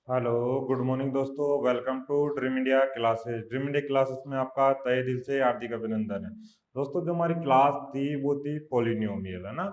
Hello, good morning दोस्तों। Welcome to dream India classes. Dream India classes में आपका तहे दिल से हार्दिक अभिनंदन है। दोस्तों, जो हमारी क्लास थी वो थी पॉलिनोमियल, है ना।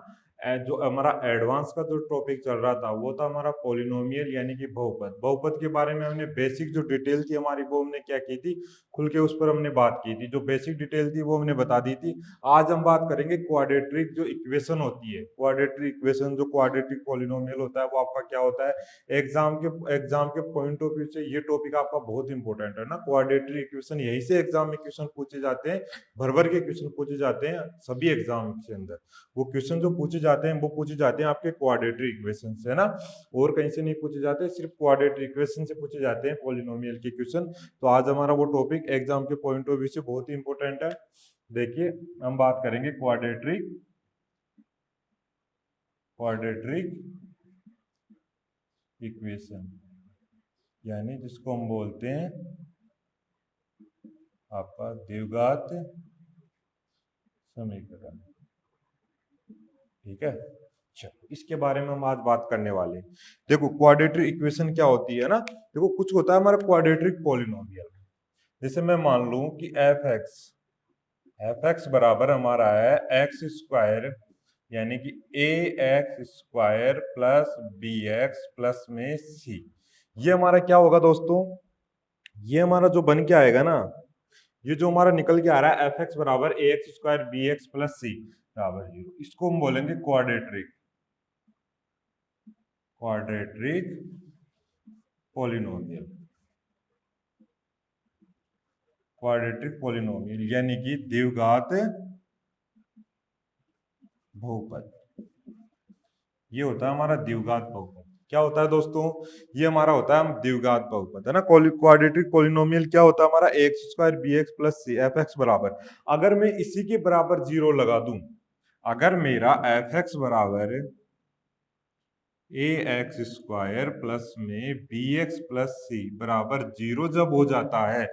जो हमारा एडवांस का जो टॉपिक चल रहा था वो था हमारा पॉलिनोमियल यानी कि बहुपद। बहुपद के बारे में हमने बेसिक जो डिटेल थी हमारी वो हमने क्या की थी, खुल के उस पर हमने बात की थी। जो बेसिक डिटेल थी वो हमने बता दी थी। आज हम बात करेंगे क्वाड्रेटिक जो इक्वेशन होती है, क्वाड्रेटिक इक्वेशन जो क्वाड्रेटिक पॉलिनोमियल होता है वो आपका क्या होता है। एग्जाम के पॉइंट ऑफ व्यू से ये टॉपिक आपका बहुत इंपॉर्टेंट है ना। क्वाड्रेटिक इक्वेशन यहीं से एग्जाम में क्वेश्चन पूछे जाते हैं, भर भर के क्वेश्चन पूछे जाते हैं सभी एग्जाम के अंदर। वो क्वेश्चन जो पूछे जाते हैं वो पूछे जाते हैं आपके क्वाड्रेटिक इक्वेशन से, है ना। और कहीं से नहीं पूछे जाते, सिर्फ क्वाड्रेटिक इक्वेशन से पूछे जाते हैं पॉलिनोमियल के क्वेश्चन। तो आज हमारा वो टॉपिक एग्जाम के पॉइंट ऑफ व्यू से बहुत ही इंपॉर्टेंट है। देखिए, हम बात करेंगे क्वाड्रेटिक क्वाड्रेटिक इक्वेशन, यानी जिसको हम बोलते हैं आपका द्विघात समीकरण। ठीक है, चलो इसके बारे में हम आज बात करने वाले हैं। देखो, क्वाड्रेटिक इक्वेशन क्या होती है ना। देखो, कुछ होता है हमारा क्वाड्रेटिक पॉलिनोमियल। जैसे मैं मान लूं कि एफ एक्स बराबर हमारा है एक्स स्क्वायर, यानी कि A X square plus B x plus में सी। ये हमारा क्या होगा दोस्तों, ये हमारा जो बन के आएगा ना, ये जो हमारा निकल के आ रहा है एफ एक्स बराबर A X square B x plus C बराबर 0, इसको हम बोलेंगे quadratic quadratic polynomial. Quadratic polynomial यानी कि द्विघात बहुपद। ये होता है हमारा द्विघात बहुपद। क्या होता है दोस्तों, ये हमारा होता है हम द्विघात बहुपद, है ना। क्वाड्रेटिक पॉलिनोमियल क्या होता है हमारा, x square B x plus C F x बराबर। अगर मैं इसी के बराबर 0 लगा दूं, अगर मेरा एफ एक्स बराबर ए एक्स स्क्वायर प्लस में बी एक्स प्लस सी बराबर 0 जब हो जाता है,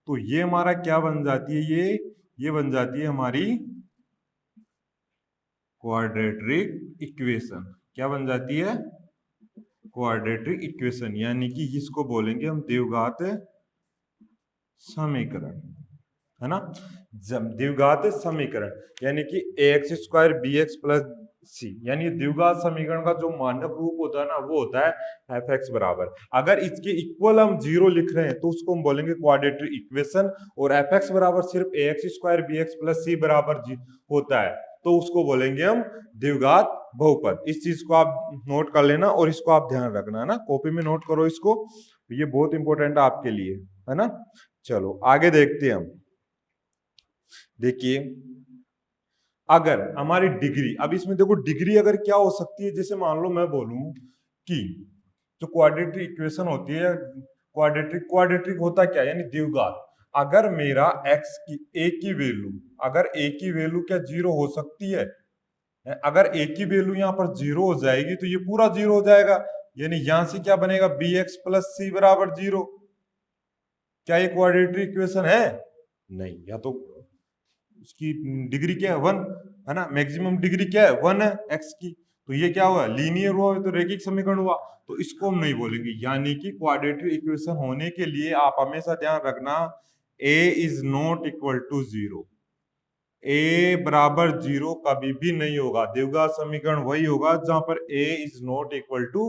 तो ये हमारा क्या बन जाती है, ये बन जाती है हमारी क्वाड्रेटिक इक्वेशन। क्या बन जाती है, क्वाड्रेटिक इक्वेशन, यानी कि इसको बोलेंगे हम द्विघात समीकरण, है ना। जब द्विघात समीकरण यानी कि X square B x plus C, यानी द्विघात समीकरण का जो मानक रूप होता है ना वो होता है एफ एक्स बराबर। अगर इसके इक्वल हम 0 लिख रहे हैं तो उसको हम बोलेंगे क्वाड्रेटिक इक्वेशन, और एफ एक्स बराबर सिर्फ A X square B x plus C बराबर होता है तो उसको बोलेंगे हम द्विघात बहुपद। इस चीज को आप नोट कर लेना और इसको आप ध्यान रखना, है ना, कॉपी में नोट करो इसको, ये बहुत इंपॉर्टेंट है आपके लिए, है ना। चलो आगे देखते हैं हम। देखिए, अगर हमारी डिग्री, अब इसमें देखो डिग्री अगर क्या हो सकती है, जैसे मान लो मैं बोलूं कि जो क्वाड्रेटिक इक्वेशन होती है, क्वाड्रेटिक होता क्या, यानी द्विघात। अगर मेरा एक्स की ए की वैल्यू, अगर ए की वैल्यू क्या 0 हो सकती है, अगर ए की वैल्यू यहाँ पर 0 हो जाएगी तो ये पूरा 0 हो जाएगा, यानी यहां से क्या बनेगा, बी एक्स प्लस सी बराबर 0। क्या ये क्वाड्रेटिक इक्वेशन है? नहीं, या तो उसकी डिग्री क्या है, 1, है ना। मैक्सिमम डिग्री क्या है, 1 है एक्स की, तो ये क्या हुआ, लीनियर हुआ, तो रैखिक समीकरण हुआ, तो इसको हम नहीं बोलेंगे। यानी कि क्वाड्रेटिक इक्वेशन होने के लिए आप हमेशा ध्यान रखना, ए इज नॉट इक्वल टू 0। ए बराबर 0 कभी भी नहीं होगा। द्विघात समीकरण वही होगा जहां पर ए इज नॉट इक्वल टू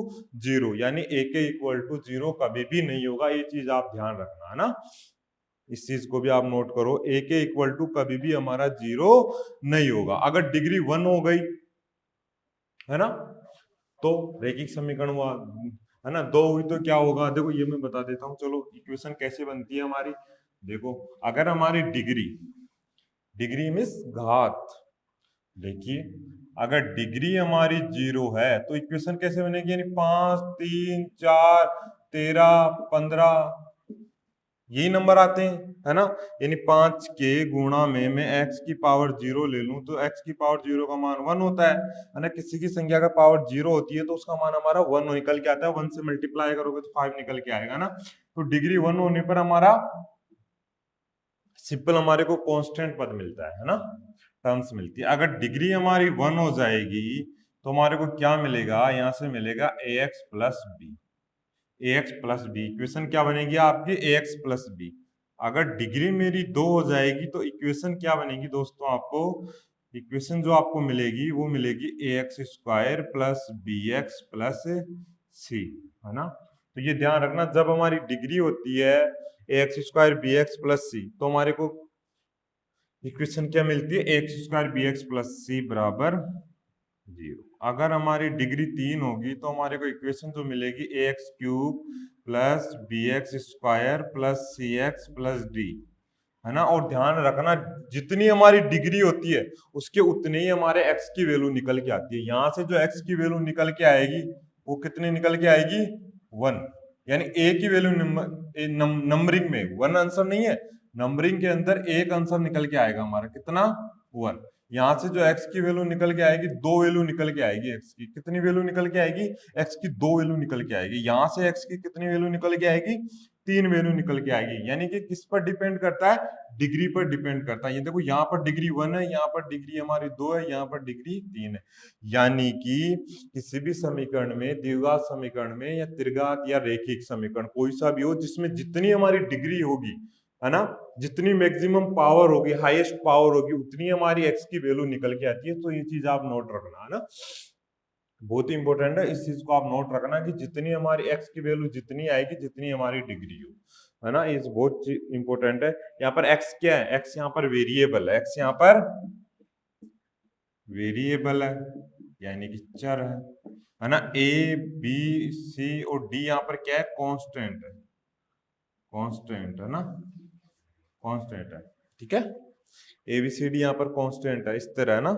0, यानी ए के इक्वल टू 0 कभी भी नहीं होगा। ये चीज आप ध्यान रखना, है ना। इस चीज को भी आप नोट करो, ए के इक्वल टू कभी भी हमारा 0 नहीं होगा। अगर डिग्री 1 हो गई, है ना, तो रैखिक समीकरण हुआ, है ना। 2 हुई तो क्या होगा, देखो ये मैं बता देता हूँ। चलो इक्वेशन कैसे बनती है हमारी, देखो, अगर हमारी डिग्री, डिग्री मीन्स घात, देखिए, अगर डिग्री हमारी 0 है तो इक्वेशन कैसे बनेगी, यानी 5 3 4 13 15 यही नंबर आते हैं, है ना। यानी 5 के गुणा में मैं x की पावर 0 ले लूं तो x की पावर 0 का मान 1 होता है ना। किसी की संख्या का पावर 0 होती है तो उसका मान हमारा 1 निकल के आता है। 1 से मल्टीप्लाई करोगे तो 5 निकल के आएगा ना। तो डिग्री 1 होने पर हमारा सिंपल हमारे को कांस्टेंट पद मिलता है ना, टर्म्स मिलती है। अगर डिग्री हमारी 1 हो जाएगी तो हमारे को क्या मिलेगा, यहां से मिलेगा ax plus B. ax plus B, equation क्या बनेगी आपकी ax प्लस बी। अगर डिग्री मेरी 2 हो जाएगी तो इक्वेशन क्या बनेगी दोस्तों, आपको इक्वेशन जो आपको मिलेगी वो मिलेगी ax square plus bx plus c, है ना। तो ये ध्यान रखना, जब हमारी डिग्री होती है ax square bx plus c तो हमारे को इक्वेशन क्या मिलती है, X square B x plus C बराबर 0। अगर हमारी डिग्री 3 होगी तो हमारे को इक्वेशन जो मिलेगी A X cube plus B X square plus C X plus D, है ना। और ध्यान रखना, जितनी हमारी डिग्री होती है उसके उतने ही हमारे एक्स की वैल्यू निकल के आती है। यहां से जो एक्स की वैल्यू निकल के आएगी वो कितनी निकल के आएगी, 1। यानी ए की वैल्यू नंबरिंग में 1 आंसर नहीं है, नंबरिंग के अंदर एक आंसर निकल के आएगा हमारा, कितना, 1। यहाँ से जो x की वैल्यू निकल के आएगी, 2 वैल्यू निकल के आएगी x की, कितनी वैल्यू निकल के आएगी, x की 2 वैल्यू निकल के आएगी। यहाँ से x की कितनी वैल्यू निकल के आएगी, 3 वैल्यू निकल के आएगी। यानी कि किस पर डिपेंड करता है, डिग्री पर डिपेंड करता है। ये देखो यहाँ पर डिग्री 1 है, यहाँ पर डिग्री हमारी 2 है, यहाँ पर डिग्री 3 है। यानी कि किसी भी समीकरण में, द्विघात समीकरण में या त्रिघात या रैखिक समीकरण कोई सा भी हो, जिसमें जितनी हमारी डिग्री होगी, है ना, जितनी मैक्सिमम पावर होगी, हाईएस्ट पावर होगी, उतनी हमारी एक्स की वैल्यू निकल के आती है। तो ये चीज आप नोट रखना, है ना, बहुत ही इंपॉर्टेंट है। इस चीज को आप नोट रखना कि जितनी हमारी एक्स की वैल्यू जितनी आएगी, जितनी हमारी डिग्री हो, है ना, ये बहुत इंपॉर्टेंट है। यहाँ पर एक्स क्या है, एक्स यहाँ पर वेरिएबल है, एक्स यहाँ पर वेरिएबल है यानी कि चर है ना। ए बी सी और डी यहाँ पर क्या है, कांस्टेंट है, कांस्टेंट है ना, कांस्टेंट है, ठीक है। एबीसीडी यहाँ पर कांस्टेंट है, इस तरह है ना,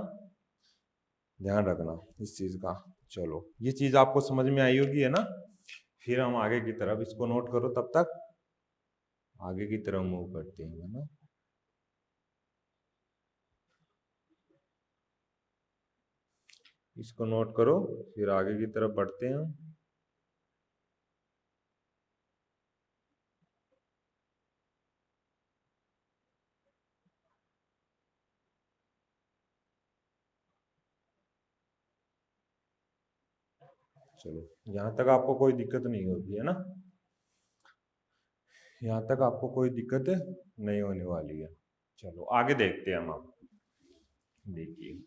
ध्यान रखना इस चीज का। चलो ये चीज आपको समझ में आई होगी, है ना। फिर हम आगे की तरफ, इसको नोट करो, तब तक आगे की तरफ मूव करते हैं, है ना। इसको नोट करो, फिर आगे की तरफ बढ़ते हैं। चलो यहाँ तक आपको कोई दिक्कत नहीं होगी, है ना, यहाँ तक आपको कोई दिक्कत नहीं होने वाली है। चलो आगे देखते हैं हम। आप देखिए,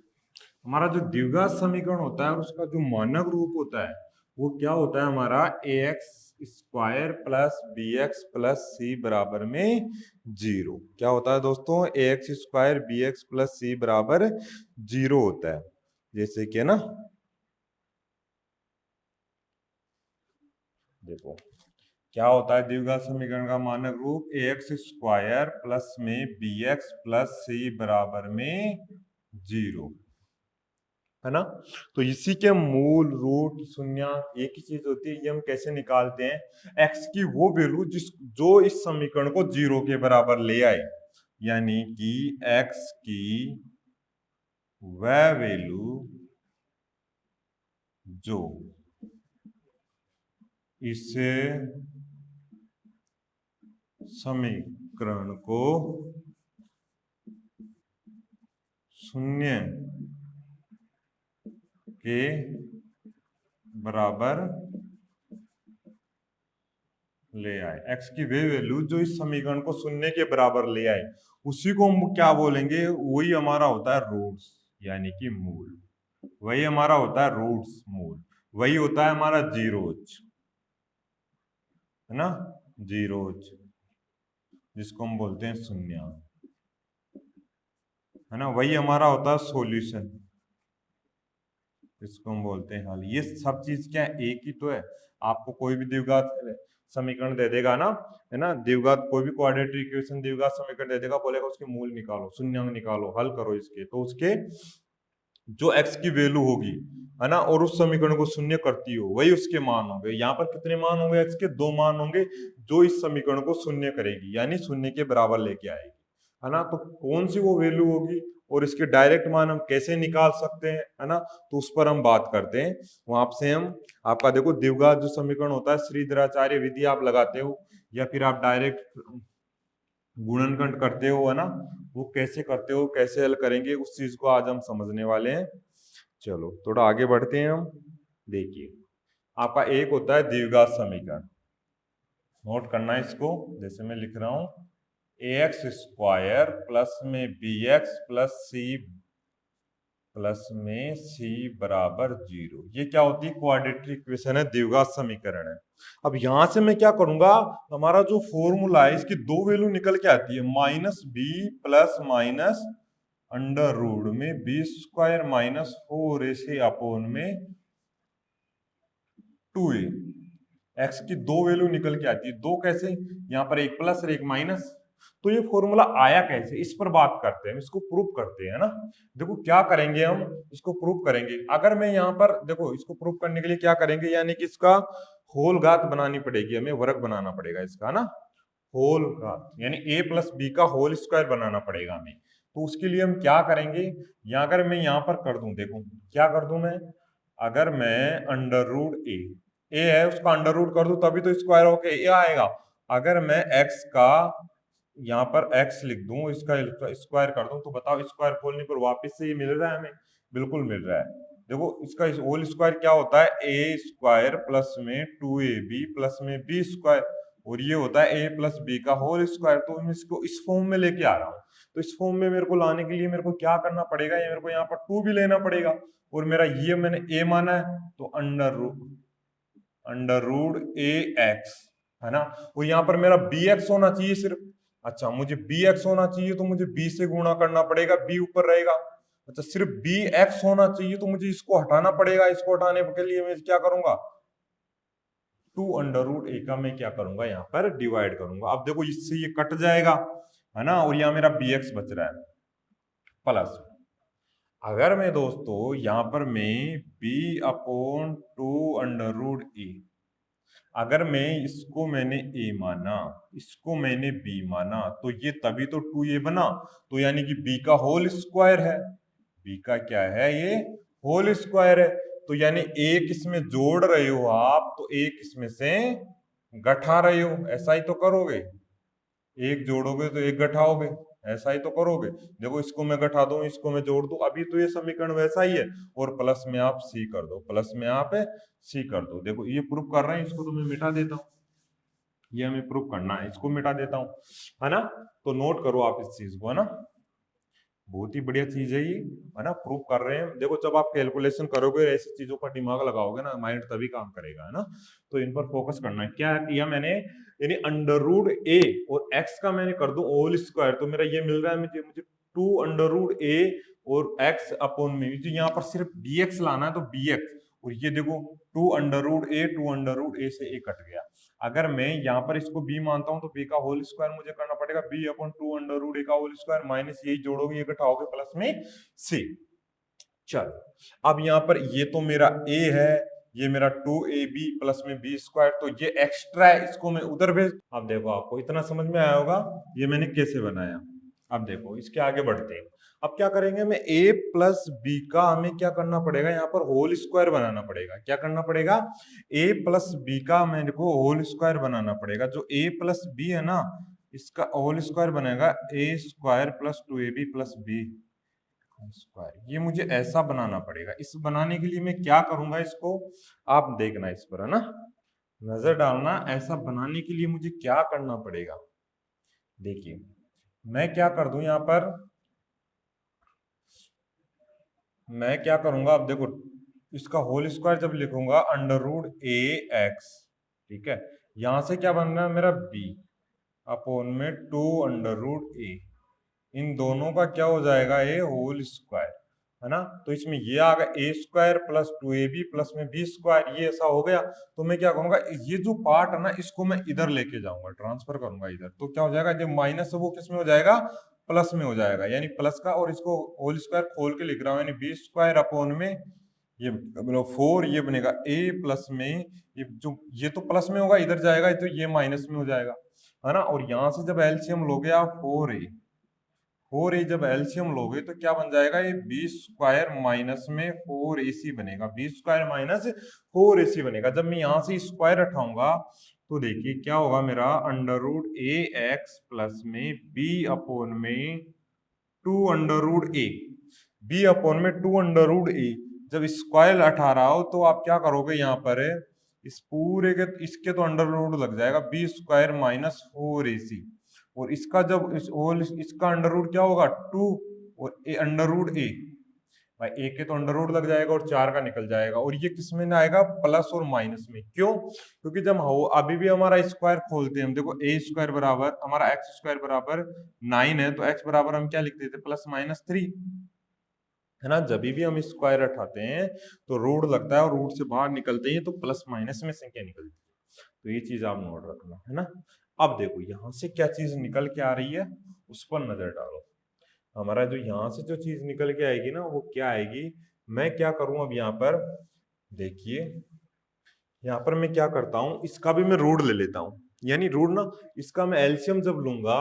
हमारा जो द्विघात समीकरण होता है और उसका जो मानक रूप होता है वो क्या होता है हमारा, A X square plus B x plus C बराबर में 0। क्या होता है दोस्तों, A X square B x plus C बराबर 0 होता है। जैसे कि ना, देखो क्या होता है द्विघात समीकरण का मानक रूप, ए एक्स स्क्वायर प्लस में बी एक्स प्लस सी बराबर में 0, है ना। तो इसी के मूल, रूट, शून्य, एक ही चीज होती है। ये हम कैसे निकालते हैं, एक्स की वो वैल्यू जो इस समीकरण को 0 के बराबर ले आए, यानी कि एक्स की वह वैल्यू जो इस समीकरण को 0 के बराबर ले आए, एक्स की वे वैल्यू जो इस समीकरण को 0 के बराबर ले आए, उसी को हम क्या बोलेंगे, वही हमारा होता है रूट्स, यानी कि मूल। वही हमारा होता है रूट्स, मूल। वही होता है हमारा जीरोज, है ना, जीरोज, जिसको हम बोलते हैं शून्य, है ना। वही हमारा होता है सॉल्यूशन, इसको हम बोलते हैं हल। ये सब चीज क्या है, एक ही तो है। आपको कोई भी द्विघात समीकरण दे देगा ना, है ना, द्विघात कोई भी क्वाड्रेटिक इक्वेशन द्विघात समीकरण दे देगा, बोलेगा उसके मूल निकालो, शून्य निकालो, हल करो इसके, तो उसके जो x की वैल्यू होगी, है ना, और उस समीकरण को शून्य करती हो, वही उसके मान होंगे। यहाँ पर कितने मान होंगे, x के 2 मान होंगे जो इस समीकरण को शून्य करेगी, यानी शून्य के बराबर लेके आएगी, है ना। तो कौन सी वो वैल्यू होगी और इसके डायरेक्ट मान हम कैसे निकाल सकते हैं, है ना, तो उस पर हम बात करते हैं। वहां से हम, आपका देखो द्विघात जो समीकरण होता है, श्रीधराचार्य विधि आप लगाते हो या फिर आप डायरेक्ट गुणनखंड करते हो, है ना, वो कैसे करते हो, कैसे हल करेंगे, उस चीज को आज हम समझने वाले हैं। चलो थोड़ा आगे बढ़ते हैं हम। देखिए, आपका एक होता है द्विघात समीकरण, नोट करना है इसको, जैसे मैं लिख रहा हूं ax स्क्वायर प्लस में bx प्लस में c बराबर 0। ये क्या होती है? क्वाड्रेटिक इक्वेशन है, द्विघात समीकरण है। अब यहां से मैं क्या करूंगा, हमारा जो फॉर्मूला है इसकी दो वैल्यू निकल के आती है, minus B plus minus under root में B square minus 4ac upon में 2a। एक्स की दो वैल्यू निकल के आती है, दो कैसे, यहाँ पर एक प्लस और एक माइनस। तो ये फॉर्मूला आया कैसे, इस पर बात करते हैं, इसको प्रूव करते हैं ना। देखो क्या करेंगे हम, इसको प्रूव करेंगे। अगर मैं यहाँ पर देखो, इसको प्रूव करने के लिए क्या करेंगे, यानी कि इसका होल घात बनानी पड़ेगी, हमें वर्ग बनाना पड़ेगा इसका ना, होल घात यानी a प्लस बी का होल स्क्वायर बनाना पड़ेगा हमें। तो उसके लिए हम क्या करेंगे, या अगर मैं यहाँ पर कर दूं, देखो क्या कर दूं मैं, अगर मैं अंडर रूट ए है उसका अंडर रूट कर दूं तभी तो स्क्वायर होके ए आएगा। अगर मैं x का यहाँ पर x लिख दूं, इसका स्क्वायर कर दूं, तो बताओ स्क्वायर खोलने पर वापस से ये मिल रहा है हमें? बिल्कुल मिल रहा है। देखो इसका होल स्क्वायर क्या होता है, ए स्क्वायर प्लस में 2ab प्लस में बी स्क्वायर, और ये होता है a प्लस बी का होल स्क्वायर। तो मैं इसको इस फॉर्म में लेके आ रहा हूँ। तो इस फॉर्म में मेरे को लाने के लिए मेरे को क्या करना पड़ेगा, ये मेरे को यहाँ पर 2 भी लेना पड़ेगा, और मेरा ये मैंने a माना है तो अंडर रूट ए एक्स है ना। और यहाँ पर मेरा बी एक्स होना चाहिए सिर्फ। अच्छा मुझे बी एक्स होना चाहिए तो मुझे बी से गुणा करना पड़ेगा, बी ऊपर रहेगा। अच्छा सिर्फ बी एक्स होना चाहिए तो मुझे इसको हटाना पड़ेगा, इसको हटाने के लिए मैं क्या करूंगा, 2 अंडर रूट ए का मैं क्या करूंगा, यहाँ पर डिवाइड करूंगा। अब देखो इससे ये कट जाएगा है ना, और यहाँ मेरा बी एक्स बच रहा है प्लस। अगर मैं दोस्तों यहाँ पर मैं b अपॉन 2 अंडर रूट ए, अगर मैं इसको मैंने a माना, इसको मैंने b माना, तो ये तभी तो 2a बना। तो यानी कि b का होल स्क्वायर है, b का क्या है, ये होल स्क्वायर है। तो यानी एक इसमें जोड़ रहे हो आप तो एक इसमें से घटा रहे हो, ऐसा ही तो करोगे, एक जोड़ोगे तो एक घटाओगे, ऐसा ही तो करोगे। देखो इसको मैं घटा दूं, इसको मैं जोड़ दूं, अभी तो ये समीकरण वैसा ही है। और प्लस में आप सी कर दो, प्लस में आप सी कर दो। देखो ये प्रूफ कर रहे हैं, इसको तो मैं मिटा देता हूँ, ये हमें प्रूफ करना है, इसको मिटा देता हूँ है ना। तो नोट करो आप इस चीज को है ना, बहुत ही बढ़िया चीज है ये है ना, प्रूफ कर रहे हैं। देखो जब आप कैलकुलेशन करोगे, ऐसी चीजों का दिमाग लगाओगे ना, माइंड तभी काम करेगा है ना। तो इन पर फोकस करना है। क्या किया मैंने, यानी अंडर रूट ए और एक्स का मैंने कर दूं होल स्क्वायर, तो मेरा ये मिल रहा है मुझे मुझे 2 अंडर रूट ए और एक्स अपॉन में, जो यहाँ पर सिर्फ बी एक्स लाना है तो बी एक्स, और ये देखो 2 अंडर रूट ए, 2 अंडर रूट ए से ए कट गया। अगर मैं यहाँ पर इसको b मानता हूं तो b का होल स्क्वायर मुझे करना पड़ेगा, b अपॉन 2 अंडर रूट ए का होल स्क्वायर माइनस यही जोड़ोगे, ये घटाओगे प्लस में c। चलो अब यहाँ पर ये तो मेरा a है, ये मेरा 2ab प्लस में b स्क्वायर, तो ये एक्स्ट्रा है, इसको मैं उधर भेज। अब देखो आपको इतना समझ में आया होगा ये मैंने कैसे बनाया। अब देखो इसके आगे बढ़ते हैं। अब क्या करेंगे, मैं a प्लस बी का हमें क्या करना पड़ेगा, यहाँ पर होल स्क्वायर बनाना पड़ेगा। क्या करना पड़ेगा, a प्लस बी का मेरे को होल स्क्वायर बनाना पड़ेगा। जो a प्लस बी है ना, इसका होल स्क्वायर बनेगा a square plus 2ab plus B square. ये मुझे ऐसा बनाना पड़ेगा। इस बनाने के लिए मैं क्या करूंगा, इसको आप देखना इस पर है ना, नजर डालना। ऐसा बनाने के लिए मुझे क्या करना पड़ेगा, देखिए मैं क्या कर दूं, यहाँ पर मैं क्या करूंगा, अब देखो इसका होल स्क्वायर जब लिखूंगा अंडर रूट ए एक्स, ठीक है, यहां से क्या बन रहा है मेरा b अपॉन में 2 अंडर रूट ए, इन दोनों का क्या हो जाएगा, ए होल स्क्वायर है ना। तो इसमें ये आ गया ए स्क्वायर प्लस 2ab प्लस में बी स्क्वायर, ये ऐसा हो गया। तो मैं क्या करूंगा, ये जो पार्ट है ना इसको मैं इधर लेके जाऊंगा, ट्रांसफर करूंगा इधर, तो क्या हो जाएगा, जो माइनस है वो किस में हो जाएगा, प्लस में हो जाएगा, यानी प्लस का। और इसको होल स्क्वायर खोल के लिख रहा हूँ, यानी बी स्क्वायर अपॉन में ये मतलब 4, ये बनेगा a प्लस में ये तो प्लस में होगा, इधर जाएगा तो ये माइनस में हो जाएगा है ना। और यहां से जब एलसीएम लोगे आप 4a जब एलसीएम लोगे तो क्या बन जाएगा, ये बी स्क्वायर माइनस में 4ac बनेगा, बी स्क्वायर माइनस 4ac बनेगा। जब मैं यहां से स्क्वायर हटाऊंगा तो देखिए क्या होगा, मेरा अंडर रूट ए एक्स प्लस में बी अपॉन में 2 अंडर रूट ए, b अपॉन में 2 अंडर रूट ए। जब स्क्वायर हटा रहा हो तो आप क्या करोगे, यहाँ पर इस पूरे के इसके तो अंडर रूट लग जाएगा बी स्क्वायर माइनस 4ac, और इसका जब इस होल इसका अंडर रूट क्या होगा 2, और ए अंडर रूट ए, भाई ए के तो अंडर रूट लग जाएगा और 4 का निकल जाएगा, और ये किस में ना आएगा प्लस और माइनस में। क्यों? क्योंकि जब हो अभी भी हमारा स्क्वायर खोलते हैं हम, देखो ए स्क्वायर बराबर हमारा एक्स स्क्वायर बराबर 9 है, तो एक्स बराबर हम क्या लिखते थे प्लस माइनस 3, है ना। जब भी हम स्क्वायर हटाते हैं तो रूट लगता है, और रूट से बाहर निकलते हैं तो प्लस माइनस में संख्या निकलती है, तो ये चीज आप नोट रखना, है ना। अब देखो यहाँ से क्या चीज निकल के आ रही है उस पर नजर डालो। हमारा जो यहाँ से जो चीज निकल के आएगी ना वो क्या आएगी, मैं क्या करूं अब यहाँ पर देखिए, यहाँ पर मैं क्या करता हूं, इसका भी मैं रूट ले लेता हूं, यानी रूट ना इसका मैं एलसीएम जब लूंगा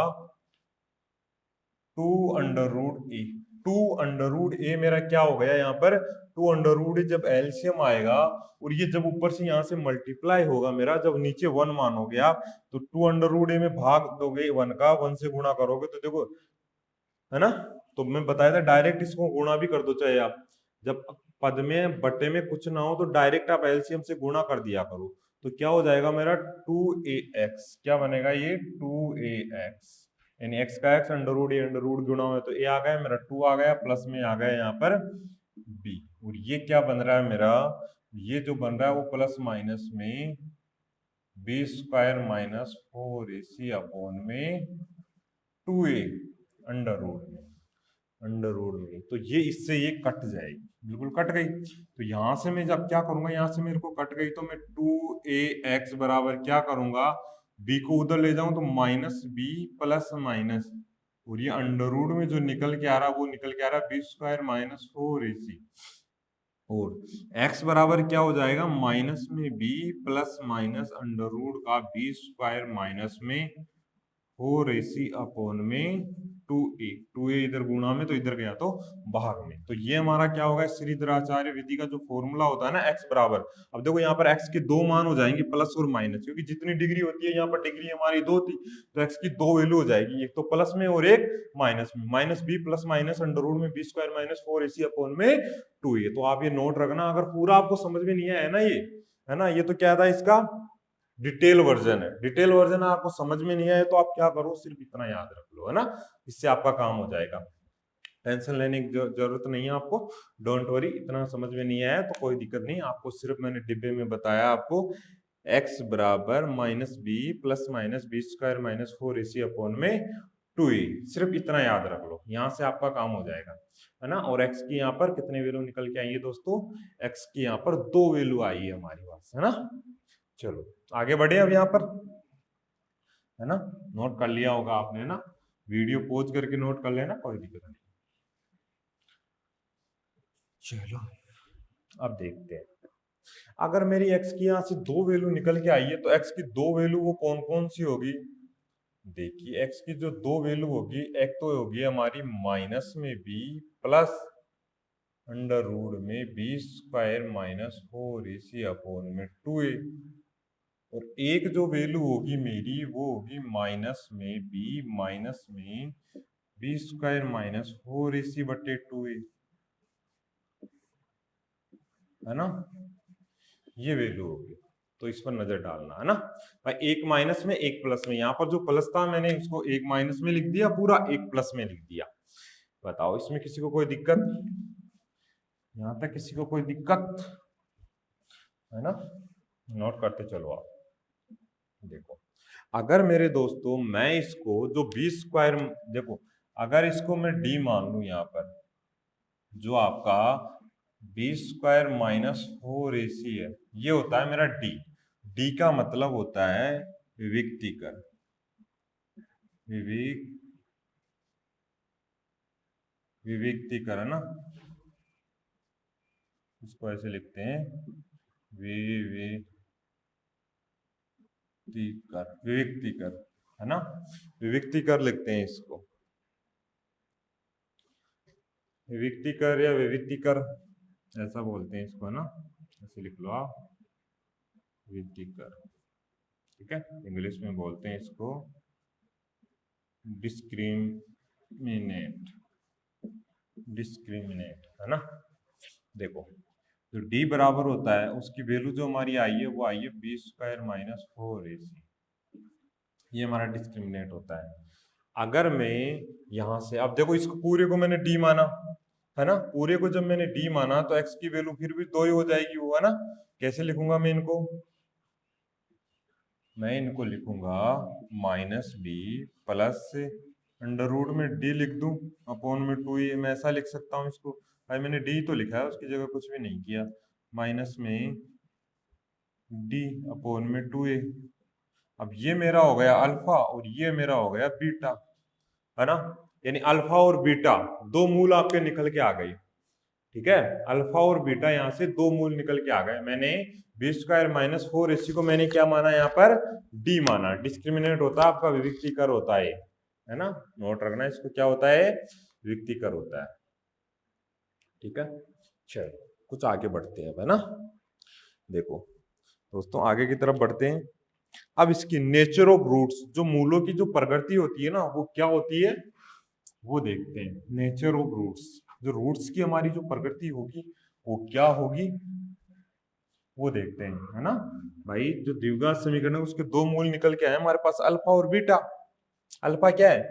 2 अंडर रूट ए, 2 अंडर रूट ए मेरा क्या हो गया यहाँ पर 2 अंडर रूट ए, जब एलसीएम आएगा और ये जब ऊपर से यहाँ से मल्टीप्लाई होगा मेरा, जब नीचे 1 मानोगे आप तो 2 अंडर रूट ए में भाग दोगे 1 का, 1 से गुणा करोगे तो देखो, है ना। तो मैं बताया था डायरेक्ट इसको गुणा भी कर दो, चाहे आप जब पद में बटे में कुछ ना हो तो डायरेक्ट आप एलसीएम से गुणा कर दिया करो, तो क्या हो जाएगा मेरा 2ax, क्या बनेगा ये 2ax, यानी x का x अंडर रूट गुणा हो तो a आ गया मेरा 2 आ गया, प्लस में आ गया यहाँ पर b, और ये क्या बन रहा है मेरा, ये जो बन रहा है वो प्लस माइनस में B square minus 4ac upon में 2a अंडर रूट में, तो ये इससे ये कट जाएगी, बिल्कुल कट गई। तो यहां से मैं जब क्या करूंगा, यहां से मेरे को कट गई तो मैं 2ax बराबर क्या करूंगा, b को उधर ले जाऊं तो माइनस बी प्लस माइनस, और ये अंडर रूट में जो निकल के आ रहा वो निकल के आ रहा बी स्क्वायर माइनस 4ac, और x बराबर क्या हो जाएगा माइनस में b plus minus under root का बी स्क्वायर माइनस में 4ac अपॉन में 2a इधर गुणा में तो इधर गया तो बाहर में, तो ये हमारा क्या होगा श्रीधराचार्य विधि का जो फॉर्मूला होता है ना x बराबर, अब देखो यहाँ पर x के दो मान हो जाएंगे प्लस और माइनस, क्योंकि जितनी डिग्री होती है यहाँ पर डिग्री हमारी 2 थी तो x की 2 वैल्यू हो जाएगी, एक तो प्लस में और एक माइनस में, minus B plus minus under root में B square minus 4ac upon में 2a, तो आप ये नोट रखना, अगर पूरा आपको समझ में नहीं आया ना ये, है ना, ये तो क्या था इसका डिटेल वर्जन है, डिटेल वर्जन आपको समझ में नहीं आया तो आप क्या करो सिर्फ इतना याद रख लो, है ना, इससे आपका काम हो जाएगा, टेंशन लेने की जरूरत नहीं है आपको, डोंट वरी, इतना समझ में नहीं आया तो कोई दिक्कत नहीं, आपको सिर्फ मैंने डिब्बे में बताया आपको x बराबर minus B plus minus B square minus 4ac upon में 2a, सिर्फ इतना याद रख लो, यहाँ से आपका काम हो जाएगा, है ना। और x की यहाँ पर कितने वैल्यू निकल के आई है दोस्तों, x की यहाँ पर 2 वैल्यू आई है हमारे पास, है ना। चलो आगे बढ़े अब यहाँ पर, है ना, नोट कर लिया होगा आपने ना, वीडियो पॉज करके नोट कर लेना, कोई दिक्कत नहीं। चलो अब देखते हैं, अगर मेरी x की यहाँ से 2 वैल्यू निकल के आई है तो x की 2 वैल्यू वो कौन कौन सी होगी, देखिए x की जो 2 वैल्यू होगी, एक तो होगी हमारी माइनस में b प्लस अंडर रूट में B square minus 4ac upon में 2a, और एक जो वैल्यू होगी मेरी वो होगी माइनस में बी स्क्वायर माइनस 4ac बटे 2a, है ना, ये वैल्यू होगी, तो इस पर नजर डालना, है ना भाई, एक माइनस में एक प्लस में, यहाँ पर जो प्लस था मैंने इसको एक माइनस में लिख दिया, पूरा एक प्लस में लिख दिया, बताओ इसमें किसी को कोई दिक्कत, यहाँ तक किसी को कोई दिक्कत, है ना, नोट करते चलो आप, देखो अगर मेरे दोस्तों मैं इसको जो बी स्क्वायर, देखो अगर इसको मैं डी मान लू, यहाँ पर जो आपका बी स्क्वायर माइनस 4ac है, ये होता है मेरा डी, डी का मतलब होता है विविक्तिकर, विविक्तिकर, है ना, इसको ऐसे लिखते हैं विविक्तिकर, है ना, विविक्तिकर लिखते हैं इसको, विविक्तिकर या विविक्तिकर ऐसा बोलते हैं इसको, है ना, ऐसे लिख लो आप विविक्तिकर, ठीक है, इंग्लिश में बोलते हैं इसको डिस्क्रिमिनेट, है ना। देखो तो डी बराबर होता है, उसकी वैल्यू जो हमारी आई है वो आई है बी स्क्वायर माइनस 4ac। ये हमारा डिस्क्रिमिनेंट होता है। अगर मैं यहां से, अब देखो इसको पूरे को मैंने डी माना है ना, पूरे को जब मैंने डी माना तो एक्स की वैल्यू फिर भी 2 ही हो जाएगी वो, है ना। कैसे लिखूंगा मैं इनको? मैं इनको लिखूंगा minus D plus under root में डी लिख दूं अपॉन में 2a। मैं ऐसा लिख सकता हूं इसको। भाई मैंने डी तो लिखा है, उसकी जगह कुछ भी नहीं किया। माइनस में डी अपॉन में 2a। अब ये मेरा हो गया अल्फा और ये मेरा हो गया बीटा, है ना। यानी अल्फा और बीटा दो मूल आपके निकल के आ गए। ठीक है, अल्फा और बीटा यहाँ से दो मूल निकल के आ गए। मैंने बी स्क्वायर माइनस 4ac को मैंने क्या माना यहाँ पर? डी माना। डिस्क्रिमिनेंट होता है आपका विविक्तिकर होता है ना। नोट रखना इसको, क्या होता है? विविक्तिकर होता है। ठीक है, चलो कुछ आगे बढ़ते हैं अब, है ना। देखो दोस्तों आगे की तरफ बढ़ते हैं। अब इसकी नेचर ऑफ रूट्स, जो मूलों की जो प्रकृति होती है ना, वो क्या होती है वो देखते हैं। नेचर ऑफ रूट्स, जो रूट्स की हमारी जो प्रकृति होगी वो क्या होगी वो देखते हैं, है ना। भाई जो द्विघात समीकरण है उसके दो मूल निकल के आए हमारे पास, अल्फा और बीटा। अल्फा क्या है?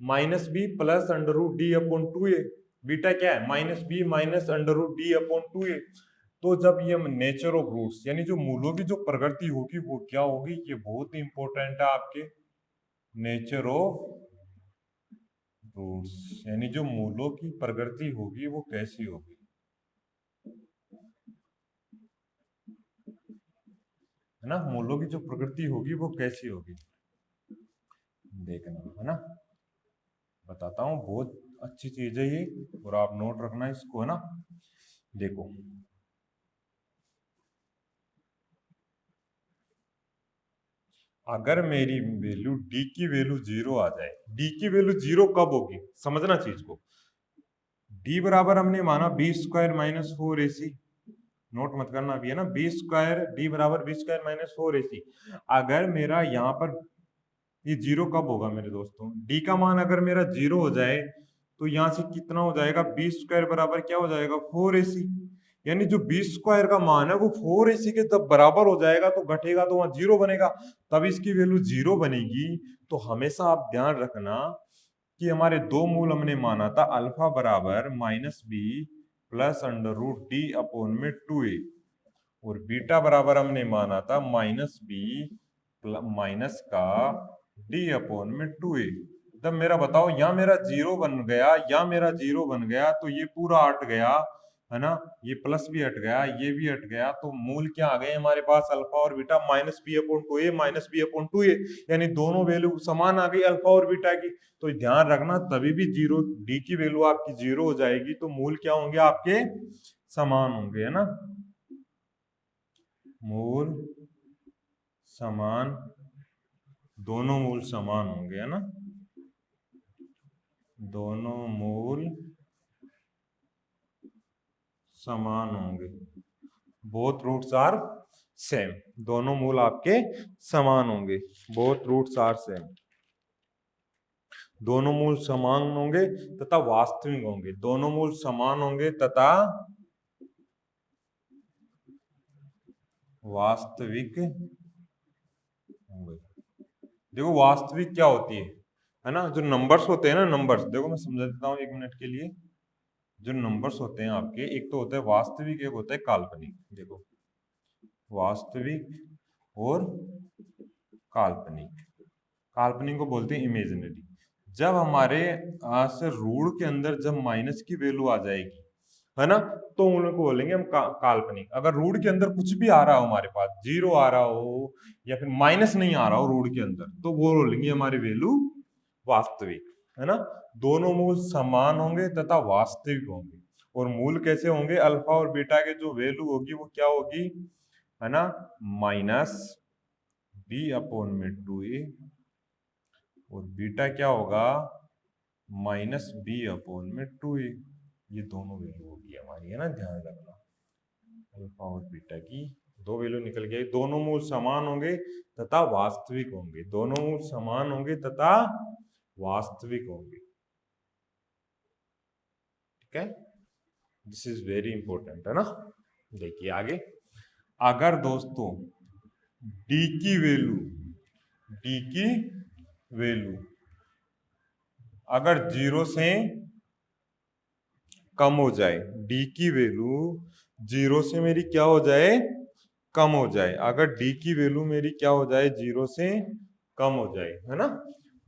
Minus B plus under root D upon 2a। Beta क्या है? Minus B minus under root D upon 2a। तो जब ये नेचर ऑफ रूट्स यानी जो मूलों की जो प्रकृति होगी वो क्या होगी, ये बहुत ही इंपॉर्टेंट है आपके। नेचर ऑफ रूट्स यानी जो मूलों की प्रकृति होगी वो कैसी होगी, है ना। मूलों की जो प्रकृति होगी वो कैसी होगी देखना, है ना। बताता हूँ, बहुत अच्छी चीज है ये और आप नोट रखना इसको, है ना। देखो अगर मेरी वैल्यू डी की वैल्यू 0 आ जाए, डी की वैल्यू 0 कब होगी समझना चीज को। डी बराबर हमने माना B square minus 4ac। Note मत करना अभी, है ना। बी स्क्वायर, डी बराबर बी स्क्वायर माइनस 4ac। अगर मेरा यहाँ पर ये 0 कब होगा मेरे दोस्तों? डी का मान अगर मेरा 0 हो जाए तो यहाँ से कितना हो जाएगा? बी स्क्वायर बराबर क्या हो जाएगा? 4ac। यानी जो बी स्क्वायर का मान है वो 4ac के जब बराबर हो जाएगा तो घटेगा तो वहां 0 बनेगा, तब इसकी वैल्यू 0 बनेगी। तो हमेशा आप ध्यान रखना कि हमारे दो मूल हमने माना था, अल्फा बराबर minus B plus under root D upon में 2a, और बीटा बराबर हमने माना था माइनस बी माइनस का डी अपॉन में 2a। जब मेरा बताओ यहाँ मेरा 0 बन गया या मेरा 0 बन गया तो ये पूरा हट गया, है ना। ये प्लस भी हट गया, ये भी हट गया, तो मूल क्या आ गए हमारे पास? अल्फा और beta minus B upon 2a minus B upon 2a। यानी दोनों वैल्यू समान आ गई अल्फा और बीटा की। तो ध्यान रखना तभी भी 0 डी की वैल्यू आपकी 0 हो जाएगी तो मूल क्या होंगे आपके? समान होंगे, है ना। मूल समान, दोनों मूल समान होंगे, है ना। दोनों मूल समान होंगे। बोथ रूट्स आर सेम, दोनों मूल आपके समान होंगे। बोथ रूट्स आर सेम, दोनों मूल समान होंगे तथा वास्तविक होंगे। दोनों मूल समान होंगे तथा वास्तविक होंगे। देखो वास्तविक क्या होती है ना। जो नंबर्स होते हैं ना, नंबर्स देखो मैं समझा देता हूँ 1 मिनट के लिए। जो नंबर्स होते हैं आपके, एक तो होता है वास्तविक, एक होता है काल्पनिक। देखो वास्तविक और काल्पनिक। काल्पनिक को बोलते हैं इमेजिनरी। जब हमारे से रूट के अंदर जब माइनस की वैल्यू आ जाएगी, है ना, तो उन लोग को बोलेंगे हम काल्पनिक। अगर रूट के अंदर कुछ भी आ रहा हो हमारे पास, 0 आ रहा हो या फिर माइनस नहीं आ रहा हो रूट के अंदर, तो वो बोलेंगे हमारी वैल्यू वास्तविक, है ना। दोनों मूल समान होंगे तथा वास्तविक होंगे। और मूल कैसे होंगे? अल्फा और बीटा के जो वैल्यू होगी वो क्या होगी, है ना, माइनस बी अपॉन में 2a, और बीटा क्या होगा? माइनस बी अपॉन में 2a। ये दोनों वैल्यू होगी हमारी, है ना। ध्यान रखना अल्फा और बीटा की दो वैल्यू निकल गई। दोनों मूल समान होंगे तथा वास्तविक होंगे। दोनों मूल समान होंगे तथा वास्तविक होंगे। ठीक है, दिस इज वेरी इंपॉर्टेंट, है ना। देखिए आगे, अगर दोस्तों डी की वैल्यू अगर 0 से कम हो जाए, डी की वैल्यू 0 से मेरी क्या हो जाए, कम हो जाए। अगर डी की वैल्यू मेरी क्या हो जाए, 0 से कम हो जाए, है ना।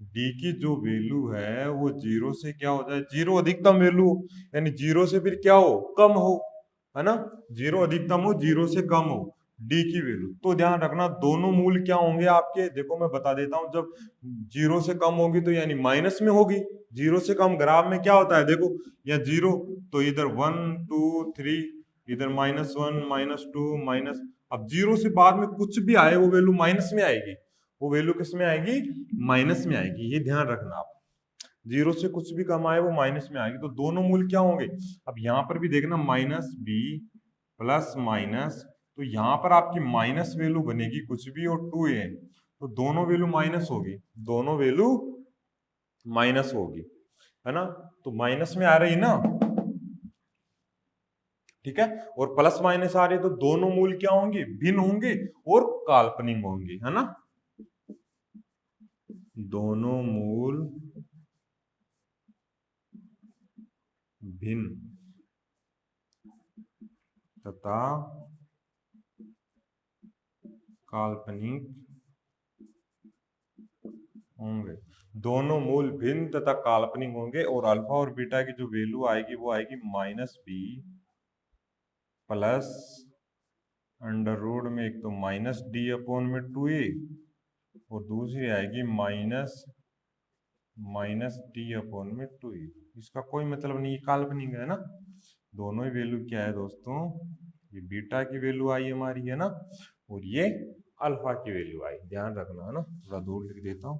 डी की जो वैल्यू है वो 0 से क्या हो जाए, 0 अधिकतम वैल्यू, यानी 0 से फिर क्या हो, कम हो, है ना। 0 अधिकतम हो, 0 से कम हो डी की वैल्यू, तो ध्यान रखना दोनों मूल क्या होंगे आपके, देखो मैं बता देता हूं। जब 0 से कम होगी तो यानी माइनस में होगी। 0 से कम ग्राफ में क्या होता है, देखो या 0 तो इधर 1 2 3, इधर -1 -2 माइनस। अब 0 से बाद में कुछ भी आए वो वैल्यू माइनस में आएगी, वो वैल्यू किस में आएगी, माइनस में आएगी, ये ध्यान रखना आप। 0 से कुछ भी कम आए वो माइनस में आएगी, तो दोनों मूल क्या होंगे। अब यहाँ पर भी देखना -b प्लस माइनस, तो यहाँ पर आपकी माइनस वैल्यू बनेगी कुछ भी और 2a, तो दोनों वैल्यू माइनस होगी, दोनों वैल्यू माइनस होगी, है ना। तो माइनस में आ रही ना, ठीक है। और प्लस माइनस आ रही है, तो दोनों मूल क्या होंगे, भिन्न होंगे और काल्पनिक होंगे, है ना। दोनों मूल भिन्न तथा काल्पनिक होंगे, दोनों मूल भिन्न तथा काल्पनिक होंगे। और अल्फा और बीटा की जो वैल्यू आएगी वो आएगी -b प्लस अंडर रूट में एक तो -d/2a और दूसरी आएगी -d/2a। इसका कोई मतलब नहीं, काल्पनिक है ना। दोनों ही वैल्यू क्या है दोस्तों, ये बीटा की वैल्यू आई हमारी, है ना, और ये अल्फा की वैल्यू आई, ध्यान रखना, है ना। थोड़ा दूर लिख देता हूँ।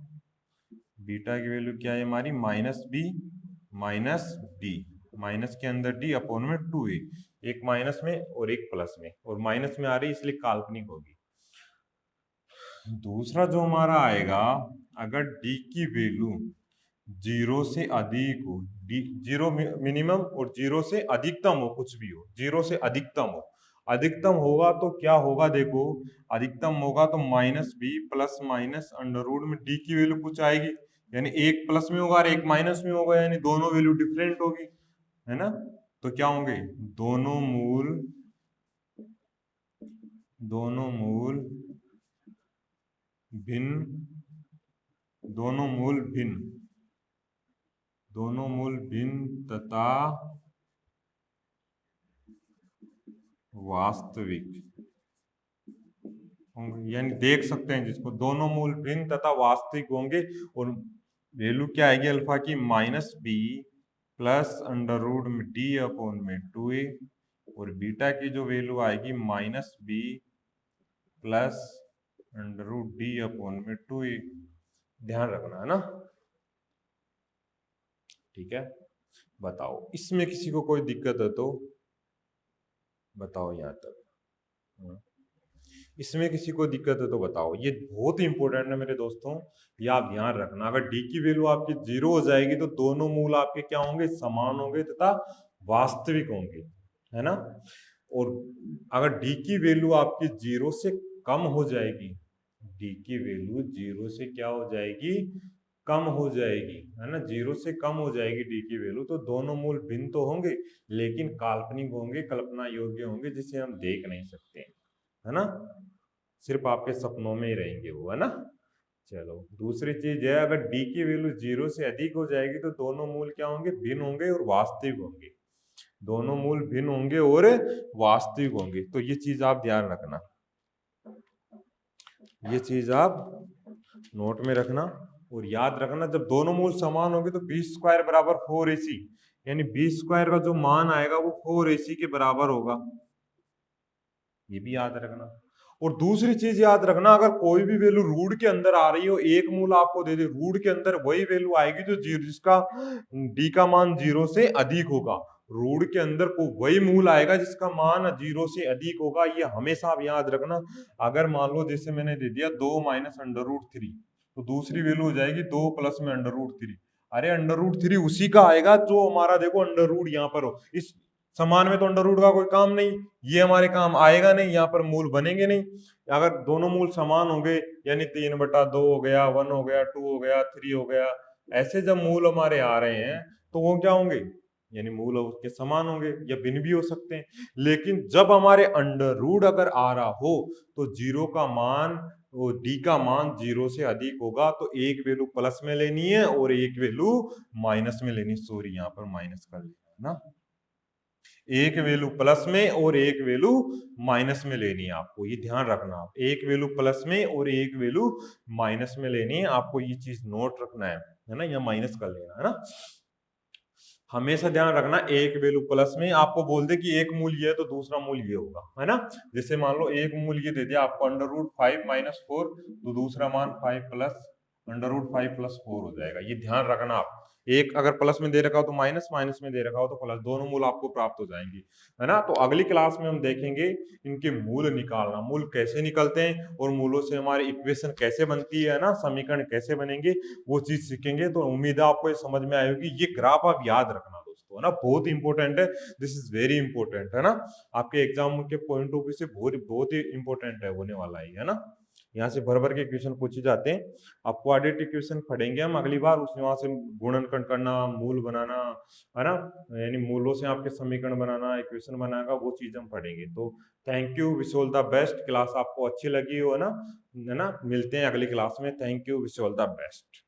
बीटा की वैल्यू क्या है हमारी, -b -d, माइनस के अंदर d/2a, एक माइनस में और एक प्लस में, और माइनस में आ रही इसलिए काल्पनिक होगी। दूसरा जो हमारा आएगा, अगर d की वैल्यू 0 से अधिक हो, डी 0 मिनिमम और 0 से अधिकतम हो, कुछ भी हो 0 से अधिकतम हो, अधिकतम होगा तो क्या होगा, देखो अधिकतम होगा तो -b plus minus under root में डी की वैल्यू कुछ आएगी, यानी एक प्लस में होगा और एक माइनस में होगा, यानी दोनों वैल्यू डिफरेंट होगी, है ना। तो क्या होंगे, दोनों मूल भिन्न, दोनों मूल भिन्न तथा वास्तविक होंगे, यानी देख सकते हैं जिसको, दोनों मूल भिन्न तथा वास्तविक होंगे। और वैल्यू क्या आएगी अल्फा की, -b प्लस अंडर रूट में d/2a, और बीटा की जो वैल्यू आएगी -b plus under root d/2a, ध्यान रखना, है ना। ठीक है, बताओ इसमें किसी को कोई दिक्कत है तो बताओ यहाँ तक। इसमें किसी को दिक्कत है तो बताओ, ये बहुत ही इंपॉर्टेंट है मेरे दोस्तों, ये आप ध्यान रखना। अगर डी की वैल्यू आपकी 0 हो जाएगी तो दोनों मूल आपके क्या होंगे, समान होंगे तथा वास्तविक होंगे, है ना। और अगर डी की वैल्यू आपकी 0 से कम हो जाएगी, डी की वैल्यू 0 से क्या हो जाएगी, कम हो जाएगी, है ना, 0 से कम हो जाएगी डी की वैल्यू, तो दोनों मूल भिन्न तो होंगे लेकिन काल्पनिक होंगे, कल्पना योग्य होंगे, जिसे हम देख नहीं सकते, है ना, सिर्फ आपके सपनों में ही रहेंगे वो, है ना। चलो दूसरी चीज है, अगर डी की वैल्यू 0 से अधिक हो जाएगी तो दोनों मूल क्या होंगे, भिन्न होंगे और वास्तविक होंगे, दोनों मूल भिन्न होंगे और वास्तविक होंगे। तो ये चीज आप ध्यान रखना, ये चीज आप नोट में रखना और याद रखना, जब दोनों मूल समान होंगे तो b² बराबर 4ac, यानी b² का जो मान आएगा वो 4ac के बराबर होगा, ये भी याद रखना। और दूसरी चीज याद रखना, अगर कोई भी वैल्यू रूट के अंदर आ रही हो, एक मूल आपको दे दे रूट के अंदर, वही वैल्यू आएगी जो जिसका डी का मान 0 से अधिक होगा, रूट के अंदर को वही मूल आएगा जिसका मान 0 से अधिक होगा, ये हमेशा आप याद रखना। अगर मान लो जैसे मैंने दे दिया 2 - √3, तो दूसरी वैल्यू हो जाएगी 2 प्लस में √3, अरे √3 उसी का आएगा जो हमारा देखो अंडर रूट यहाँ पर हो, इस समान में तो अंडर रूट का कोई काम नहीं, ये हमारे काम आएगा नहीं, यहाँ पर मूल बनेंगे नहीं। अगर दोनों मूल समान होंगे यानी 3/2 हो गया, 1 हो गया, 2 हो गया, 3 हो गया, ऐसे जब मूल हमारे आ रहे हैं तो वो क्या होंगे, यानी मूल उसके समान होंगे या भिन्न भी हो सकते हैं। लेकिन जब हमारे अंडर रूट अगर आ रहा हो तो जीरो का मान, वो डी का मान जीरो से अधिक होगा तो एक वैल्यू प्लस में लेनी है और एक वैल्यू माइनस में लेनी, सॉरी यहाँ पर माइनस कर लिया है ना, एक वैल्यू प्लस में और एक वैल्यू माइनस में लेनी है आपको, ये ध्यान रखना। आप एक वैल्यू प्लस में और एक वैल्यू माइनस में लेनी है, आपको ये चीज नोट रखना है ना, या माइनस कर लेना है ना। हमेशा ध्यान रखना, एक वैल्यू प्लस में आपको बोल दे कि एक मूल ये है तो दूसरा मूल ये होगा, है ना। जैसे मान लो एक मूल ये दे दिया आपको √5 - 4, तो दूसरा मान 5 प्लस √5 + 4 हो जाएगा, ये ध्यान रखना आप। एक अगर प्लस में दे रखा हो तो माइनस, माइनस में दे रखा हो तो प्लस, दोनों मूल आपको प्राप्त हो जाएंगे, है ना। तो अगली क्लास में हम देखेंगे इनके मूल निकालना, मूल कैसे निकलते हैं और मूलों से हमारी इक्वेशन कैसे बनती है ना, समीकरण कैसे बनेंगे, वो चीज सीखेंगे। तो उम्मीद है आपको ये समझ में आएगी। ये ग्राफ आप याद रखना दोस्तों, है ना, बहुत इंपॉर्टेंट है, दिस इज वेरी इंपॉर्टेंट, है ना। आपके एग्जाम के पॉइंट ऑफ व्यू से बहुत बहुत ही इंपॉर्टेंट है होने वाला है ना। यहाँ से भर भर के क्वेश्चन पूछे जाते हैं। अब क्वाड्रेटिक इक्वेशन पढ़ेंगे हम अगली बार, उसमें वहां से गुणनखंड करना, मूल बनाना, है ना, यानी मूलों से आपके समीकरण बनाना, इक्वेशन बनाना, वो चीज हम पढ़ेंगे। तो thank you, wish all the best. Class आपको अच्छी लगी हो, है ना, मिलते हैं अगली क्लास में। Thank you, wish all the best.